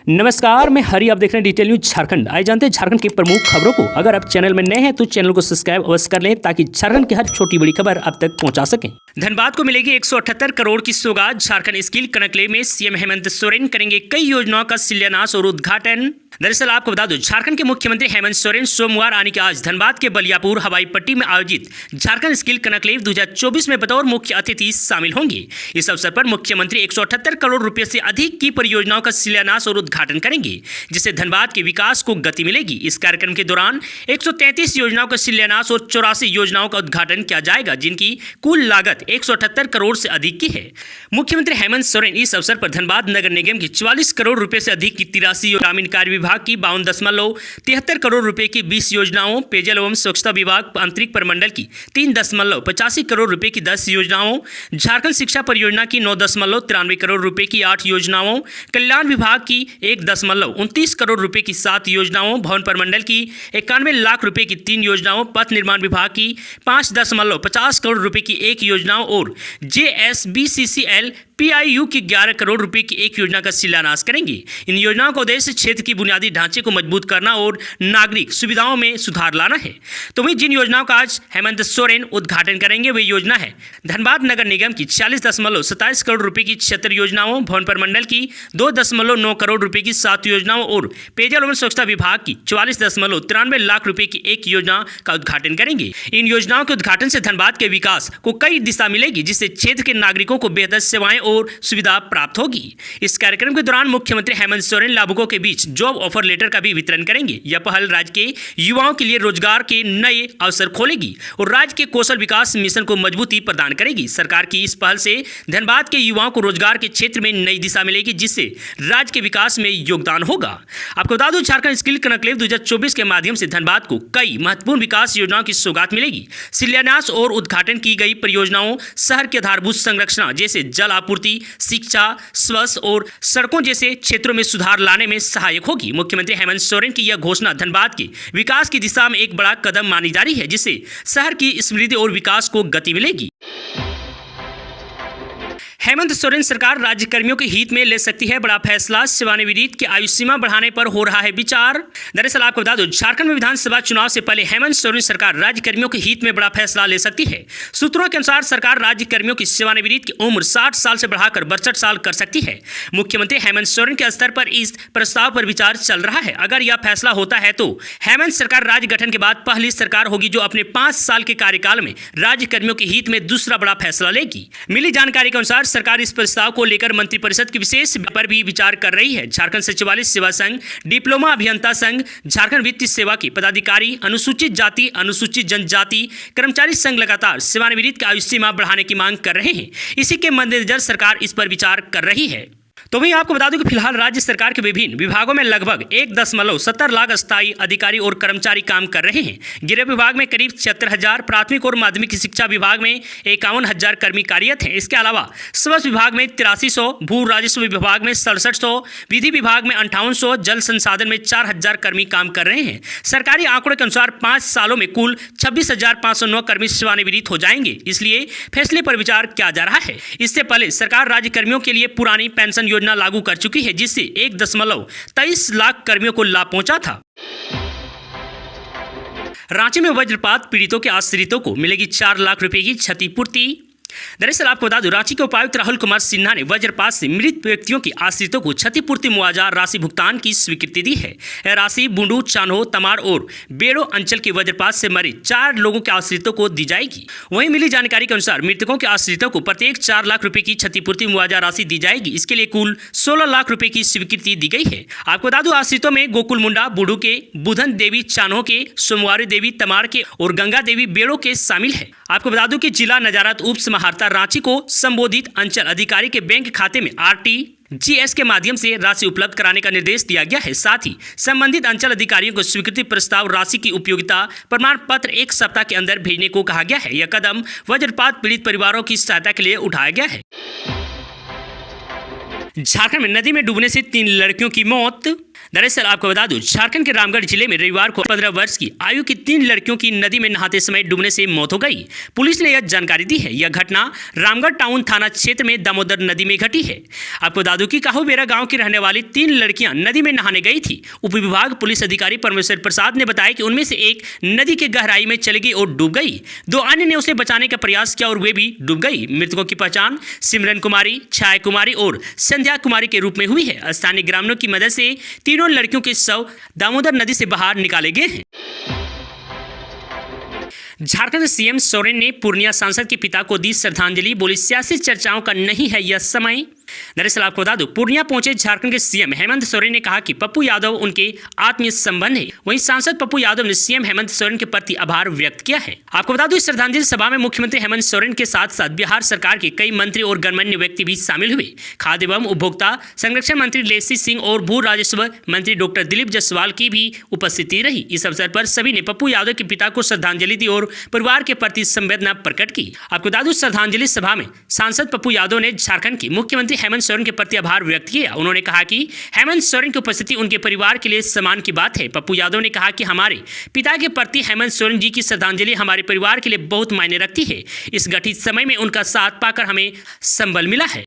नमस्कार, मैं हरी। आप देख रहे हैं डिटेल न्यूज झारखंड। आइए जानते हैं झारखंड की प्रमुख खबरों को। अगर आप चैनल में नए हैं तो चैनल को सब्सक्राइब अवश्य कर लें ताकि झारखंड की हर छोटी बड़ी खबर आप तक पहुंचा सकें। धनबाद को मिलेगी 178 करोड़ की सौगात। झारखंड स्किल कनक्लेव में सीएम हेमंत सोरेन करेंगे कई योजनाओं का शिलान्यास और उद्घाटन। दरअसल आपको बता दो, झारखंड के मुख्यमंत्री हेमंत सोरेन सोमवार यानी कि आज धनबाद के बलियापुर हवाई पट्टी में आयोजित झारखंड स्किल कनक्लेव 2024 में बतौर मुख्य अतिथि शामिल होंगे। इस अवसर पर मुख्यमंत्री 178 करोड़ रुपए से अधिक की परियोजनाओं का शिलान्यास और उद्घाटन करेंगे, जिससे धनबाद के विकास को गति मिलेगी। इस कार्यक्रम के दौरान 133 योजनाओं का शिलान्यास और 84 योजनाओं का उद्घाटन किया जाएगा, जिनकी कुल लागत 178 करोड़ से अधिक की है। मुख्यमंत्री हेमंत सोरेन इस अवसर पर धनबाद नगर निगम की 44 करोड़ रुपए से अधिक की 83, ग्रामीण कार्य विभाग की 52.73 करोड़ रुपए की 20 योजनाओं, पेयजल एवं स्वच्छता विभाग आंतरिक प्रमंडल की 3.85 करोड़ रुपए की 10 योजनाओं, झारखंड शिक्षा परियोजना की 9.93 करोड़ रुपए की 8 योजनाओं, कल्याण विभाग की 1.29 करोड़ रुपए की 7 योजनाओं, भवन प्रमंडल की 91 लाख रुपए की 3 योजनाओं, पथ निर्माण विभाग की 5.50 करोड़ रुपए की 1 योजनाओं और JSBCCL PIU की 11 करोड़ रुपए की 1 योजना का शिलान्यास करेंगे। इन योजनाओं का उद्देश्य क्षेत्र की बुनियादी ढांचे को मजबूत करना और नागरिक सुविधाओं में सुधार लाना है। तो वहीं जिन योजनाओं का आज हेमंत सोरेन उद्घाटन करेंगे वे योजना है धनबाद नगर निगम की 40.27 करोड़ रुपए की 76 योजनाओं, भवन प्रमंडल की 2.9 करोड़ रुपए की 7 योजनाओं और पेयजल एवं स्वच्छता विभाग की 44.93 लाख रुपए की 1 योजना का उद्घाटन करेंगे। इन योजनाओं के उद्घाटन से धनबाद के विकास को कई दिशा मिलेगी, जिससे क्षेत्र के नागरिकों को बेहतर सेवाएं और सुविधा प्राप्त होगी। इस कार्यक्रम के दौरान मुख्यमंत्री हेमंत सोरेन लाभुकों के बीच जॉब ऑफर लेटर का भी वितरण करेंगे। यह पहल राज्य के युवाओं के लिए रोजगार के नए अवसर खोलेगी और राज्य के कौशल विकास मिशन को मजबूती प्रदान करेगी। सरकार की इस पहल से धनबाद के युवाओं को रोजगार के क्षेत्र में नई दिशा मिलेगी, जिससे राज्य के विकास में योगदान होगा। आपको बता दूं, झारखंड स्किल कनक्लेव 2024 के माध्यम से धनबाद को कई महत्वपूर्ण विकास योजनाओं की सौगात मिलेगी। शिलान्यास और उद्घाटन की गई परियोजनाओं शहर के आधारभूत संरचना जैसे जल आपूर्ति, शिक्षा, स्वास्थ्य और सड़कों जैसे क्षेत्रों में सुधार लाने में सहायक होगी। मुख्यमंत्री हेमंत सोरेन की यह घोषणा धनबाद के विकास की दिशा में एक बड़ा कदम मानी जा रही है, जिससे शहर की समृद्धि और विकास को गति मिलेगी। हेमंत सोरेन सरकार राज्य कर्मियों के हित में ले सकती है बड़ा फैसला। सेवानिवृत्ति की आयु सीमा बढ़ाने पर हो रहा है विचार। दरअसल आपको बता दो, झारखंड में विधानसभा चुनाव से पहले हेमंत सोरेन सरकार राज्य कर्मियों के हित में बड़ा फैसला ले सकती है। सूत्रों के अनुसार सरकार राज्य कर्मियों की सेवानिवृत्ति की उम्र 60 साल से बढ़ाकर 62 साल कर सकती है। मुख्यमंत्री हेमंत सोरेन के स्तर पर इस प्रस्ताव पर विचार चल रहा है। अगर यह फैसला होता है तो हेमंत सरकार राज्य गठन के बाद पहली सरकार होगी जो अपने 5 साल के कार्यकाल में राज्य कर्मियों के हित में दूसरा बड़ा फैसला लेगी। मिली जानकारी के अनुसार सरकार इस प्रस्ताव को लेकर मंत्रिपरिषद की विशेष पर भी विचार कर रही है। झारखंड सचिवालय सेवा संघ, डिप्लोमा अभियंता संघ, झारखंड वित्तीय सेवा के पदाधिकारी, अनुसूचित जाति, अनुसूचित जनजाति कर्मचारी संघ लगातार सेवानिवृत्ति की आयु सीमा बढ़ाने की मांग कर रहे हैं। इसी के मद्देनजर सरकार इस पर विचार कर रही है। तो वहीं आपको बता दूं कि फिलहाल राज्य सरकार के विभिन्न विभागों में लगभग 1.70 लाख अस्थायी अधिकारी और कर्मचारी काम कर रहे हैं। गृह विभाग में करीब 76,000, प्राथमिक और माध्यमिक शिक्षा विभाग में 51,000 कर्मी कार्यरत हैं। इसके अलावा स्वास्थ्य विभाग में 8300, भू राजस्व विभाग में 6700, विधि विभाग में 5800, जल संसाधन में 4000 कर्मी काम कर रहे हैं। सरकारी आंकड़ों के अनुसार 5 सालों में कुल 26,509 कर्मी सेवानिवृत्त हो जाएंगे। इसलिए फैसले पर विचार किया जा रहा है। इससे पहले सरकार राज्य कर्मियों के लिए पुरानी पेंशन योजना लागू कर चुकी है, जिससे 1.23 लाख कर्मियों को लाभ पहुंचा था। रांची में वज्रपात पीड़ितों के आश्रितों को मिलेगी 4 लाख रुपए की क्षतिपूर्ति। दरअसल आपको बता दूं, रांची के उपायुक्त राहुल कुमार सिन्हा ने वज्रपात से मृत व्यक्तियों की आश्रितों को क्षतिपूर्ति मुआवजा राशि भुगतान की स्वीकृति दी है। यह राशि बुंडू, चान्हो, तमाड़ और बेड़ो अंचल के वज्रपात से मरे 4 लोगों के आश्रितों को दी जाएगी। वहीं मिली जानकारी के अनुसार मृतकों के आश्रितों को प्रत्येक 4 लाख रुपए की क्षतिपूर्ति मुआवजा राशि दी जाएगी। इसके लिए कुल 16 लाख रुपए की स्वीकृति दी गई है। आपको बता दूं, आश्रितों में गोकुल मुंडा बुंडू के, बुधन देवी चान्हो के, सोमवारी देवी तमाड़ के और गंगा देवी बेड़ो के शामिल है। आपको बता दूं कि जिला नजारत उप समाहर्ता रांची को संबोधित अंचल अधिकारी के बैंक खाते में RTGS के माध्यम से राशि उपलब्ध कराने का निर्देश दिया गया है। साथ ही संबंधित अंचल अधिकारियों को स्वीकृति प्रस्ताव राशि की उपयोगिता प्रमाण पत्र 1 सप्ताह के अंदर भेजने को कहा गया है। यह कदम वज्रपात पीड़ित परिवारों की सहायता के लिए उठाया गया है। झारखंड में नदी में डूबने से 3 लड़कियों की मौत। दरअसल आपको बता दूं, झारखंड के रामगढ़ जिले में रविवार को 15 वर्ष की आयु की 3 लड़कियों की नदी में नहाते समय डूबने से मौत हो गई। पुलिस ने यह जानकारी दी है। यह घटना रामगढ़ टाउन थाना क्षेत्र में दामोदर नदी में घटी है। आपको बता दूं कि काहूबेरा गांव की रहने वाली 3 लड़कियां नदी में नहाने गई थी। उप विभाग पुलिस अधिकारी परमेश्वर प्रसाद ने बताया कि उनमें से एक नदी के गहराई में चली गई और डूब गई। 2 अन्य ने उसे बचाने का प्रयास किया और वे भी डूब गई। मृतकों की पहचान सिमरन कुमारी, छाया कुमारी और संध्या कुमारी के रूप में हुई है। स्थानीय ग्रामीणों की मदद से तीनों लड़कियों के शव दामोदर नदी से बाहर निकाले गए हैं। झारखंड सीएम सोरेन ने पूर्णिया सांसद के पिता को दी श्रद्धांजलि। बोली, सियासी चर्चाओं का नहीं है यह समय। दरअसल आपको बता दूं, पूर्णिया पहुंचे झारखंड के सीएम हेमंत सोरेन ने कहा कि पप्पू यादव उनके आत्मीय संबंध है। वहीं सांसद पप्पू यादव ने सीएम हेमंत सोरेन के प्रति आभार व्यक्त किया है। आपको बता दूं, इस श्रद्धांजलि सभा में मुख्यमंत्री हेमंत सोरेन के साथ साथ बिहार सरकार के कई मंत्री और गणमान्य व्यक्ति भी शामिल हुए। खाद्य एवं उपभोक्ता संरक्षण मंत्री लेसी सिंह और भू राजस्व मंत्री डॉक्टर दिलीप जायसवाल की भी उपस्थिति रही। इस अवसर पर सभी ने पप्पू यादव के पिता को श्रद्धांजलि दी और परिवार के प्रति संवेदना प्रकट की। आपको बता दूं, श्रद्धांजलि सभा में सांसद पप्पू यादव ने झारखंड के मुख्यमंत्री हेमंत सोरेन के प्रति आभार व्यक्त किया। उन्होंने कहा कि हेमंत सोरेन की उपस्थिति उनके परिवार के लिए सम्मान की बात है। पप्पू यादव ने कहा कि हमारे पिता के प्रति हेमंत सोरेन जी की श्रद्धांजलि हमारे परिवार के लिए बहुत मायने रखती है। इस कठिन समय में उनका साथ पाकर हमें संबल मिला है।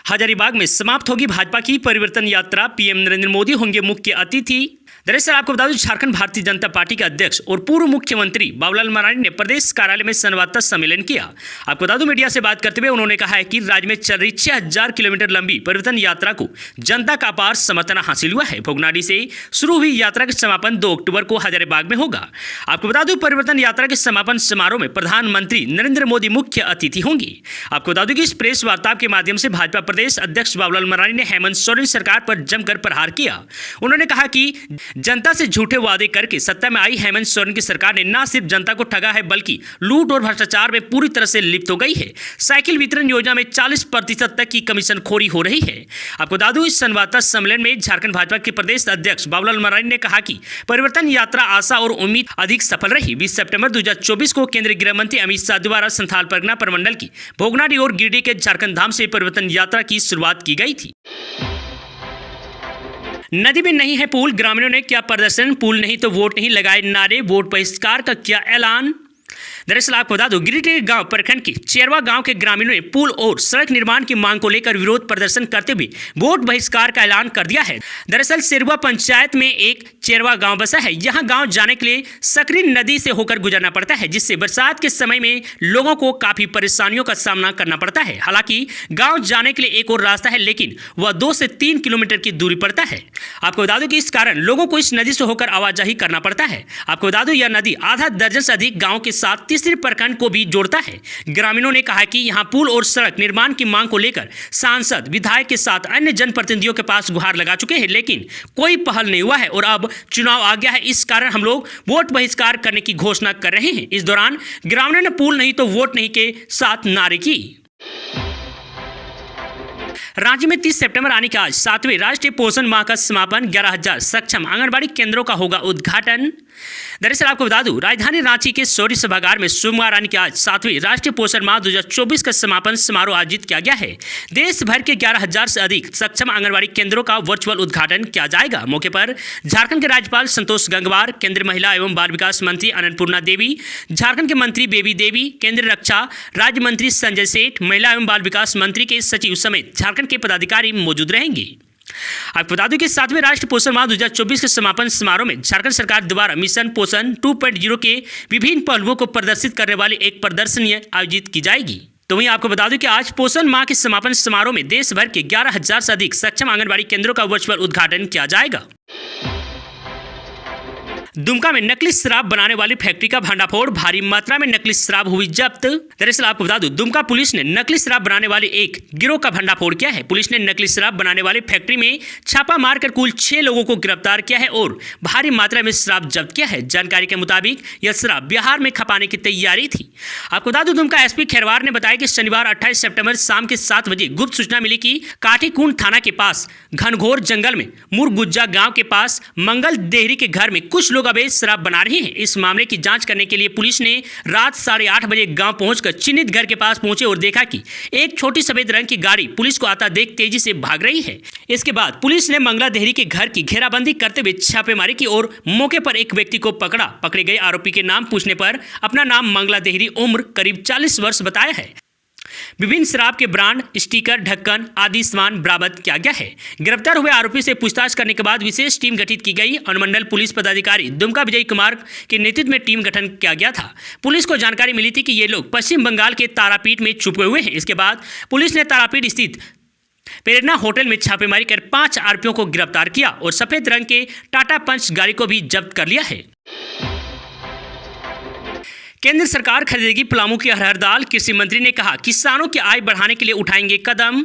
हजारीबाग में समाप्त होगी भाजपा की परिवर्तन यात्रा। पीएम नरेंद्र मोदी होंगे मुख्य अतिथि। दरअसल आपको बता दूं, झारखंड भारतीय जनता पार्टी के अध्यक्ष और पूर्व मुख्यमंत्री बाबूलाल मरांडी ने प्रदेश कार्यालय में संवाददाता सम्मेलन किया। आपको बता दूं, मीडिया से बात करते हुए उन्होंने कहा है कि राज्य में चल रही 6000 किलोमीटर लंबी परिवर्तन यात्रा को जनता का अपार समर्थन हासिल हुआ है। भोगनाडी से शुरू हुई यात्रा का समापन 2 अक्टूबर को हजारीबाग में होगा। आपको बता दूं, परिवर्तन यात्रा के समापन समारोह में प्रधानमंत्री नरेंद्र मोदी मुख्य अतिथि होंगे। आपको बता दूं कि इस प्रेस वार्ता के माध्यम से भाजपा प्रदेश अध्यक्ष बाबूलाल मरांडी ने हेमंत सोरेन सरकार पर जमकर प्रहार किया। उन्होंने कहा कि जनता से झूठे वादे करके सत्ता में आई हेमंत सोरेन की सरकार ने न सिर्फ जनता को ठगा है बल्कि लूट और भ्रष्टाचार में पूरी तरह से लिप्त हो गई है। साइकिल वितरण योजना में 40% तक की कमीशन खोरी हो रही है। आपको बता दूं, इस संवाददाता सम्मेलन में झारखंड भाजपा के प्रदेश अध्यक्ष बाबूलाल मरांडी ने कहा कि परिवर्तन यात्रा आशा और उम्मीद अधिक सफल रही। 20 सितंबर 2024 को केंद्रीय गृह मंत्री अमित शाह द्वारा संथाल परगना प्रमंडल की भोगनाडी और गिरिडीह के झारखंड धाम से परिवर्तन यात्रा की शुरुआत की गई थी। नदी में नहीं है पुल, ग्रामीणों ने किया प्रदर्शन। पुल नहीं तो वोट नहीं, लगाए नारे। वोट बहिष्कार का किया ऐलान। दरअसल आपको बता दो, गिरिडीह गांव प्रखंड के चेरवा गांव के ग्रामीणों ने पुल और सड़क निर्माण की मांग को लेकर विरोध प्रदर्शन करते हुए वोट बहिष्कार का ऐलान कर दिया है। दरअसल सेरुआ पंचायत में एक चेरवा गांव बसा है। यहां गांव जाने के लिए सकरी नदी से होकर गुजरना पड़ता है, जिससे बरसात के समय में लोगों को काफी परेशानियों का सामना करना पड़ता है। हालांकि गांव जाने के लिए एक और रास्ता है, लेकिन वह 2 से 3 किलोमीटर की दूरी पड़ता है। आपको बता दो कि इस कारण लोगों को इस नदी से होकर आवाजाही करना पड़ता है। आपको बता दो, यह नदी आधा दर्जन से अधिक गाँव के साथ तीसरे प्रखंड को भी जोड़ता है। ग्रामीणों ने कहा कि यहां पुल और सड़क निर्माण की मांग को लेकर सांसद, विधायक के साथ अन्य जनप्रतिनिधियों के पास गुहार लगा चुके हैं, लेकिन कोई पहल नहीं हुआ है और अब चुनाव आ गया है। इस कारण हम लोग वोट बहिष्कार करने की घोषणा कर रहे हैं। इस दौरान ग्रामीणों ने पुल नहीं तो वोट नहीं के साथ नारे की। राज्य में 30 सितंबर आने के आज 7वें राष्ट्रीय पोषण माह का समापन। 11,000 सक्षम आंगनबाड़ी केंद्रों का होगा उद्घाटन। दरअसल आपको बता दूं, राजधानी रांची के शौर्य सभागार में सोमवार आने के आज 7वें राष्ट्रीय पोषण माह 2024 का समापन समारोह आयोजित किया गया है। देश भर के 11,000 से अधिक सक्षम आंगनबाड़ी केंद्रों का वर्चुअल उद्घाटन किया जाएगा। मौके पर झारखंड के राज्यपाल संतोष गंगवार, केंद्रीय महिला एवं बाल विकास मंत्री अन्नपूर्णा देवी, झारखंड के मंत्री बेबी देवी, केंद्रीय रक्षा राज्य मंत्री संजय सेठ, महिला एवं बाल विकास मंत्री के सचिव समेत झारखंड के पदाधिकारी मौजूद रहेंगे। आपको बता दूं कि 7वें राष्ट्रीय पोषण माह 2024 के समापन समारोह में झारखंड सरकार द्वारा मिशन पोषण 2.0 के विभिन्न पहलुओं को प्रदर्शित करने वाली एक प्रदर्शनी आयोजित की जाएगी। तो वहीं आपको बता दूं कि आज पोषण माह के समापन समारोह में देश भर के 11,000 से अधिक सक्षम आंगनबाड़ी केंद्रों का वर्चुअल उद्घाटन किया जाएगा। दुमका में नकली शराब बनाने वाली फैक्ट्री का भंडाफोड़, भारी मात्रा में नकली शराब हुई जब्त। दरअसल आपको बता दूं, दुमका पुलिस ने नकली शराब बनाने वाले एक गिरोह का भंडाफोड़ किया है। पुलिस ने नकली शराब बनाने वाली फैक्ट्री में छापा मारकर कुल 6 लोगों को गिरफ्तार किया है और भारी मात्रा में शराब जब्त किया है। जानकारी के मुताबिक यह शराब बिहार में खपाने की तैयारी थी। आपको बता दूं, दुमका एसपी खैरवार ने बताया कि शनिवार 28 सितंबर शाम के 7 बजे गुप्त सूचना मिली कि काठीकुंड थाना के पास घनघोर जंगल में मुरगुज्जा गांव के पास मंगल देहरी के घर में कुछ लोग लोग अवैध शराब बना रहे हैं। इस मामले की जांच करने के लिए पुलिस ने रात 8:30 बजे गांव पहुंचकर चिन्हित घर के पास पहुंचे और देखा कि एक छोटी सफेद रंग की गाड़ी पुलिस को आता देख तेजी से भाग रही है। इसके बाद पुलिस ने मंगला देहरी के घर की घेराबंदी करते हुए छापेमारी की और मौके पर एक व्यक्ति को पकड़ा। पकड़े गए आरोपी के नाम पूछने पर अपना नाम मंगला देहरी, उम्र करीब 40 वर्ष बताया है। विभिन्न शराब के ब्रांड, स्टिकर, ढक्कन आदि सामान बरामद किया गया है। गिरफ्तार हुए आरोपी से पूछताछ करने के बाद विशेष टीम गठित की गई। अनुमंडल पुलिस पदाधिकारी दुमका विजय कुमार के नेतृत्व में टीम गठन किया गया था। पुलिस को जानकारी मिली थी कि ये लोग पश्चिम बंगाल के तारापीठ में छुपे हुए हैं। इसके बाद पुलिस ने तारापीठ स्थित प्रेरणा होटल में छापेमारी कर 5 आरोपियों को गिरफ्तार किया और सफेद रंग के टाटा पंच गाड़ी को भी जब्त कर लिया है। केंद्र सरकार खरीदेगी पलामू की अरहर दाल, कृषि मंत्री ने कहा। किसानों की आय बढ़ाने के लिए उठाएंगे कदम।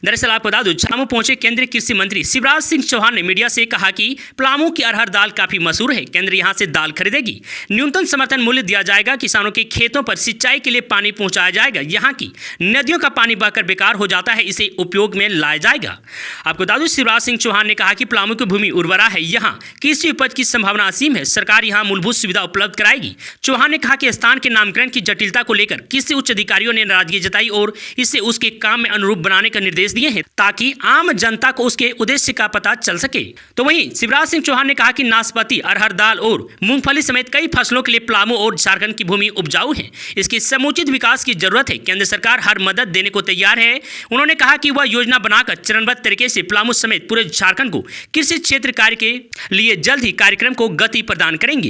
दरअसल आपको बता दूं, पलामू पहुंचे केंद्रीय कृषि मंत्री शिवराज सिंह चौहान ने मीडिया से कहा कि पलामू की अरहर दाल काफी मशहूर है, केंद्र यहां से दाल खरीदेगी। न्यूनतम समर्थन मूल्य दिया जाएगा, किसानों के खेतों पर सिंचाई के लिए पानी पहुंचाया जाएगा। यहां की नदियों का पानी बहकर बेकार हो जाता है, इसे उपयोग में लाया जाएगा। आपको बता दूं, शिवराज सिंह चौहान ने कहा कि पलामू की भूमि उर्वरा है, यहाँ कृषि उपज की संभावना असीम है, सरकार यहाँ मूलभूत सुविधा उपलब्ध कराएगी। चौहान ने कहा कि स्थान के नामकरण की जटिलता को लेकर कृषि उच्च अधिकारियों ने नाराजगी जताई और इसे उसके काम में अनुरूप बनाने का निर्देश दिए हैं ताकि आम जनता को उसके उद्देश्य का पता चल सके। तो वहीं शिवराज सिंह चौहान ने कहा कि नाशपाती, अरहर दाल और मूंगफली समेत कई फसलों के लिए पलामू और झारखंड की भूमि उपजाऊ है, इसके समुचित विकास की जरूरत है। केंद्र सरकार हर मदद देने को तैयार है। उन्होंने कहा कि वह योजना बनाकर चरणबद्ध तरीके से पलामू समेत पूरे झारखंड को कृषि क्षेत्र कार्य के लिए जल्द ही कार्यक्रम को गति प्रदान करेंगे।